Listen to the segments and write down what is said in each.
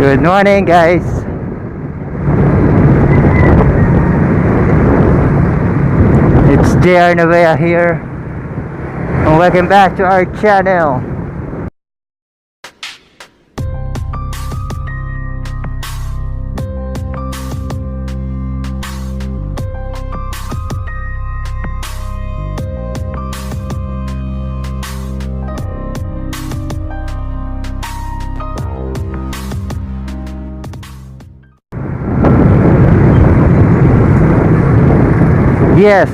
Good morning, guys. It's JR Navea here, and welcome back to our channel. Yes,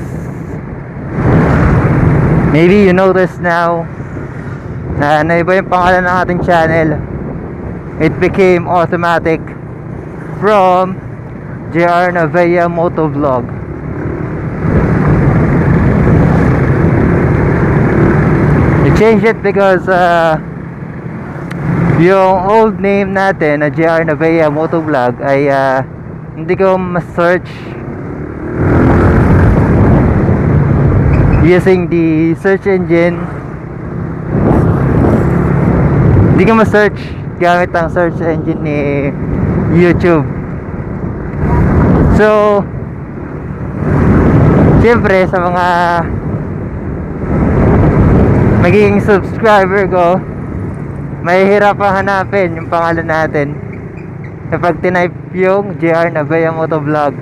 maybe you notice now na naiba yung pangalan ng ating channel. It became automatic from JR Navea Motovlog. We changed it because yung old name natin na JR Navea Motovlog ay hindi ko ma-search using the search engine. Hindi ka ma-search gamit ang search engine ni YouTube. So siyempre sa mga magiging subscriber ko, mahihirapan hanapin yung pangalan natin kapag tinype yung JR Navea Motovlog.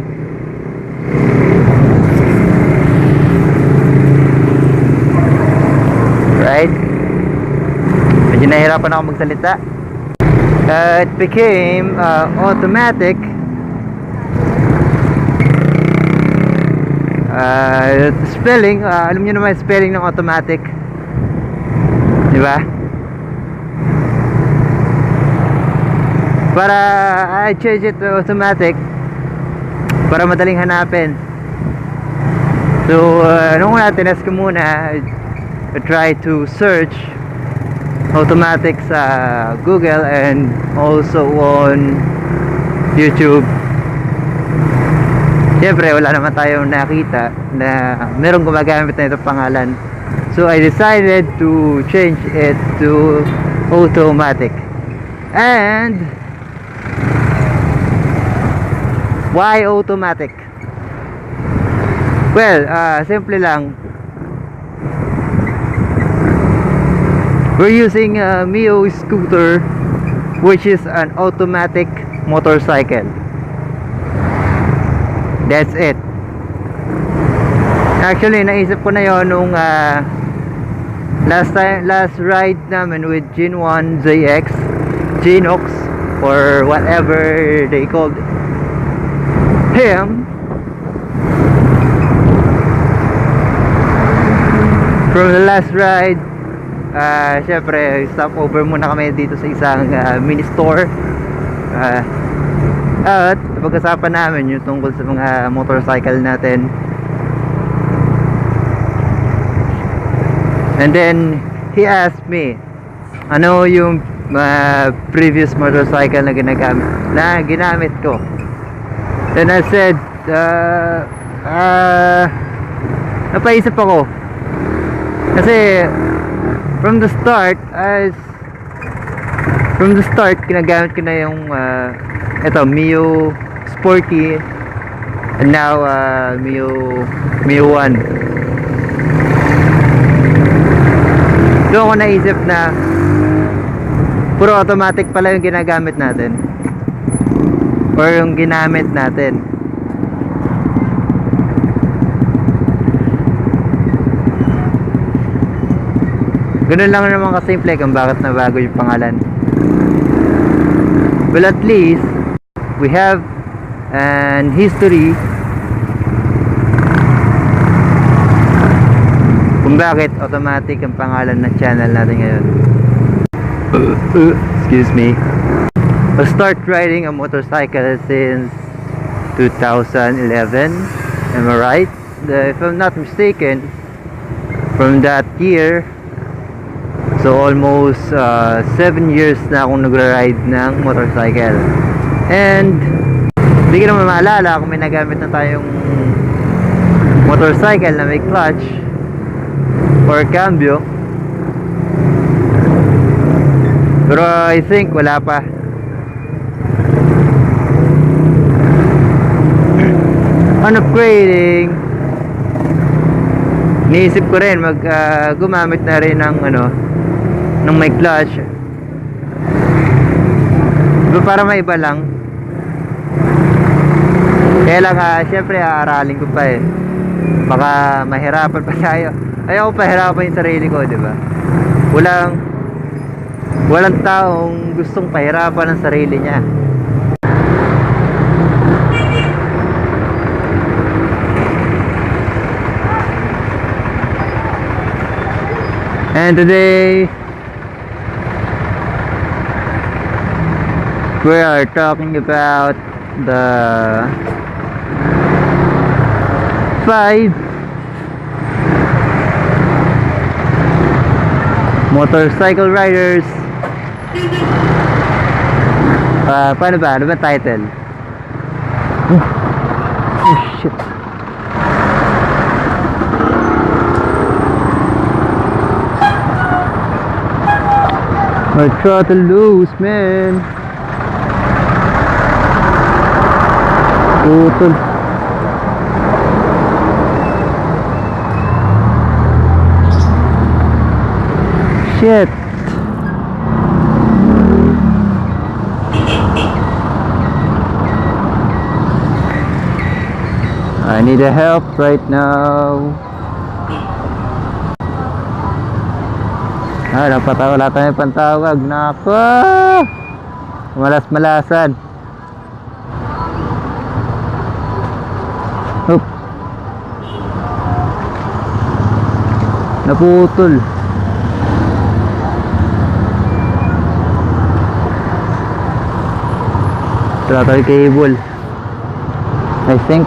Right? Medyo nahirapan ako magsalita. It became automatic. Spelling, alam niyo naman yung spelling ng automatic, di ba? Para I change it to automatic para madaling hanapin. So nung una tinest ko muna, I try to search automatic sa Google and also on YouTube. Siyempre wala naman tayong nakita na merong gumagamit na itong pangalan. So I decided to change it to automatic. And why automatic? Well, simple lang. We're using a Mio scooter, which is an automatic motorcycle. That's it. Actually, naisip ko na yon nung last ride namin with Gen 1 ZX, Genox, or whatever they called him. From the last ride, syempre stop over muna kami dito sa isang mini store, at napag-usapan namin yung tungkol sa mga motorcycle natin. And then he asked me ano yung previous motorcycle na ginamit ko. Then I said napaisip ako kasi from the start ginagamit ko na yung ito Mio Sporty, and now Mio 1. Doon ko naisip na puro automatic pala yung ginagamit natin or yung ginamit natin. Ganun lang naman kasimple kung bakit nabago yung pangalan. Well, at least we have an history kung bakit automatic ang pangalan ng channel natin ngayon. Excuse me. I start riding a motorcycle since 2011. Am I right? If I'm not mistaken, from that year, so almost 7 years na akong nagra-ride ng motorcycle. And hindi ko naman maalala kung may nagamit na tayong motorcycle na may clutch or cambio. Pero I think wala pa. on upgrading, niisip ko rin gumamit na rin ng ng may clutch. Para may iba lang. Kaya lang syempre aaralin ko pa eh. Baka mahirapan pa tayo. Ayaw ko pahirapan yung sarili ko, di ba? Walang taong gustong pahirapan ang sarili niya. And today we are talking about the 5 motorcycle riders. Paano ba? Ano ba title? Oh shit. My throttle loose, man. Putol. Shit. I need a help right now. Wala tayong pantawag. Nako! Malas-malasan. Oop. Naputol. Throttle cable, I think.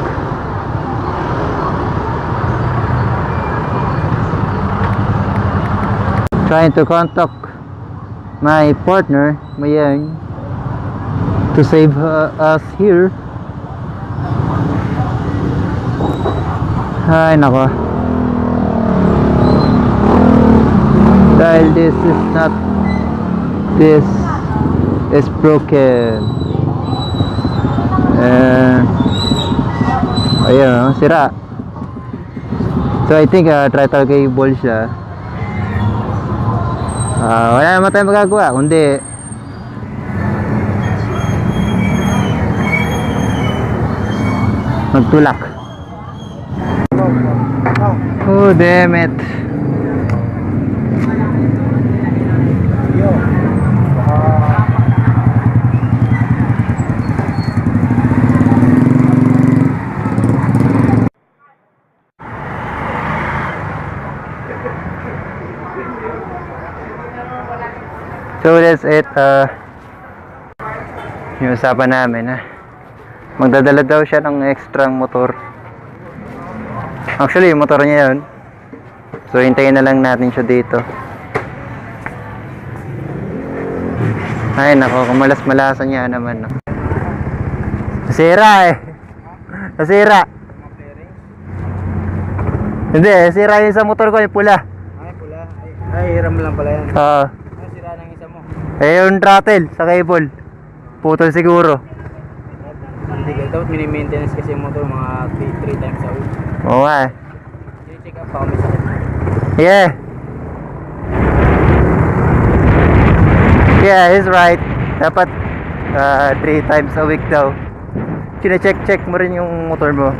Trying to contact my partner, Mayang, to save us here. Ay nako. Dahil this is broken. Ayun, sira. So I think throttle cable siya. Wala naman tayong magagawa kundi magtulak. Oh damn it. So that's it. Yung usapan namin magdadala daw siya ng extra motor. Actually yung motor niya yun. So hintayin na lang natin siya dito. Ay nako, kumalas-malasan niya naman Nasira Nasira. Hindi, sira yun sa motor ko, yung pula. Ay pula. Ay hiram lang pala yan. Yung throttle sa cable putol siguro. Hindi ka dapat mini-maintenance kasi yung motor mga 3 times a week. Oo nga I-check up pa kami sa kanya. Yeah, he's right. Dapat 3 times a week daw. Chine-check mo rin yung motor mo.